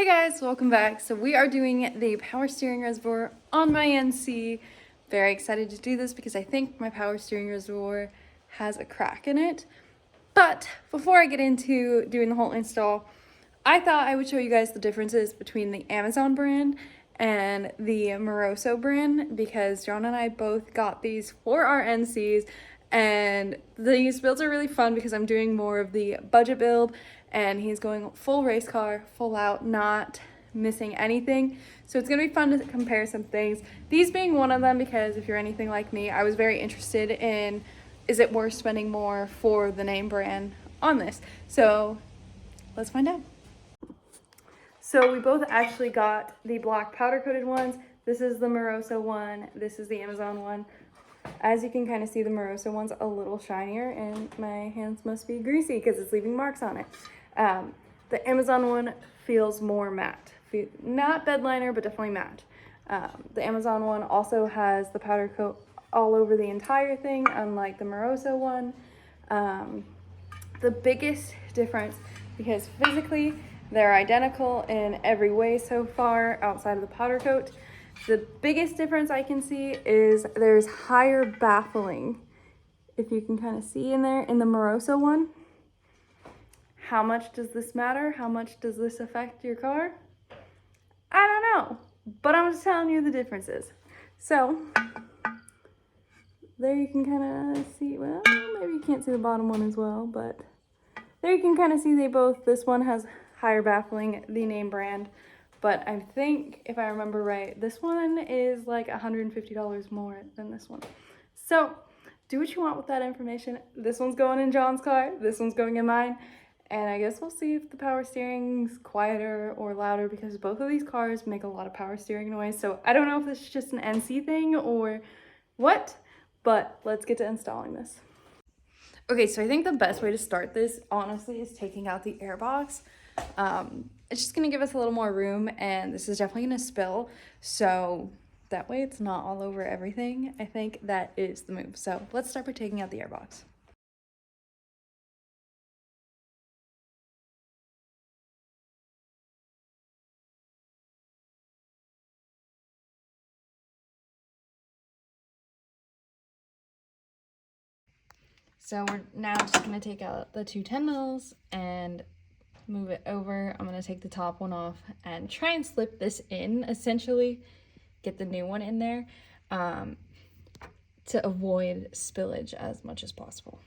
Hey guys, welcome back. So we are doing the power steering reservoir on my NC. Very excited to do this because I think my power steering reservoir has a crack in it. But before I get into doing the whole install, I thought I would show you guys the differences between the Amazon brand and the Moroso brand because John and I both got these for our NCs, and these builds are really fun because I'm doing more of the budget build and he's going full race car, full out, not missing anything. So it's gonna be fun to compare some things. These being one of them because if you're anything like me, I was very interested in, is it worth spending more for the name brand on this? So let's find out. So we both actually got the black powder coated ones. This is the Moroso one, this is the Amazon one. As you can kind of see, the Moroso one's a little shinier and my hands must be greasy because it's leaving marks on it. The Amazon one feels more matte. Not bed liner, but definitely matte. The Amazon one also has the powder coat all over the entire thing, unlike the Moroso one. The biggest difference, because physically they're identical in every way so far outside of the powder coat, the biggest difference I can see is there's higher baffling. If you can kind of see in there in the Moroso one. How much does this matter? How much does this affect your car? I don't know, but I'm just telling you the differences. So there you can kind of see, well, maybe you can't see the bottom one as well, but there you can kind of see they both, this one has higher baffling, the name brand, but I think if I remember right, this one is like $150 more than this one. So do what you want with that information. This one's going in John's car, this one's going in mine. And I guess we'll see if the power steering's quieter or louder because both of these cars make a lot of power steering noise. So I don't know if this is just an NC thing or what, but let's get to installing this. Okay, so I think the best way to start this, honestly, is taking out the air box. It's just gonna give us a little more room, and this is definitely gonna spill. So that way it's not all over everything. I think that is the move. So let's start by taking out the air box. So we're now just gonna take out the two 10 mils and move it over. I'm gonna take the top one off and try and slip this in, essentially, get the new one in there to avoid spillage as much as possible.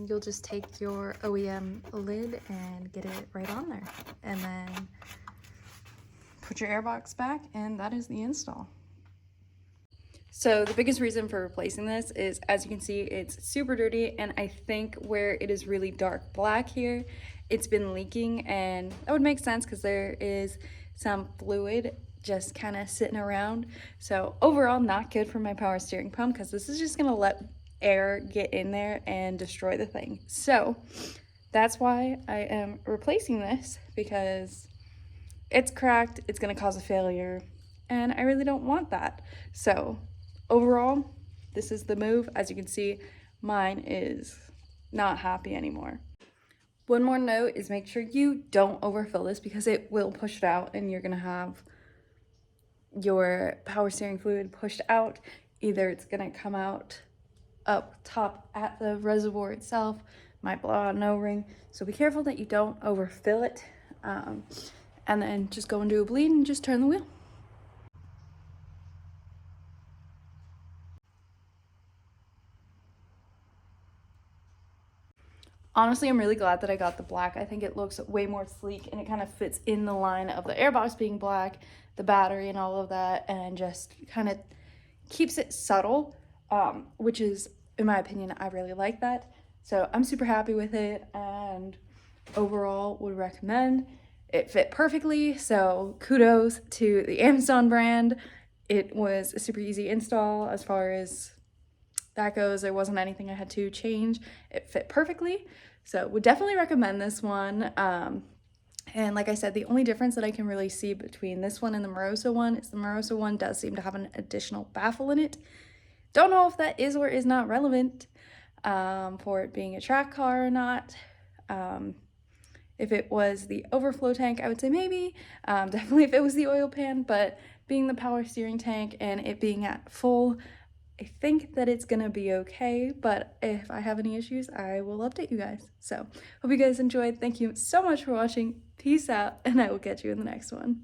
You'll just take your OEM lid and get it right on there, and then put your airbox back, and that is the install. So the biggest reason for replacing this is, as you can see, it's super dirty, and I think where it is really dark black here, it's been leaking, and that would make sense because there is some fluid just kind of sitting around. So overall, not good for my power steering pump because this is just gonna let air get in there and destroy the thing. So that's why I am replacing this, because it's cracked, it's gonna cause a failure, and I really don't want that. So overall, this is the move. As you can see, mine is not happy anymore. One more note is make sure you don't overfill this because it will push it out and you're gonna have your power steering fluid pushed out. Either it's gonna come out up top at the reservoir itself, might blow out an O-ring, so be careful that you don't overfill it, and then just go and do a bleed and just turn the wheel. Honestly, I'm really glad that I got the black. I think it looks way more sleek and it kind of fits in the line of the airbox being black, the battery and all of that, and just kind of keeps it subtle, which is, in my opinion, I really like that. So I'm super happy with it, and overall would recommend. It fit perfectly, so kudos to the Amazon brand. It was a super easy install as far as that goes. There wasn't anything I had to change. It fit perfectly, so would definitely recommend this one. And like I said, the only difference that I can really see between this one and the Moroso one is the Moroso one does seem to have an additional baffle in it. Don't know if that is or is not relevant for it being a track car or not. If it was the overflow tank, I would say maybe. Definitely if it was the oil pan, but being the power steering tank and it being at full, I think that it's gonna be okay, but if I have any issues, I will update you guys. So, hope you guys enjoyed. Thank you so much for watching. Peace out, and I will catch you in the next one.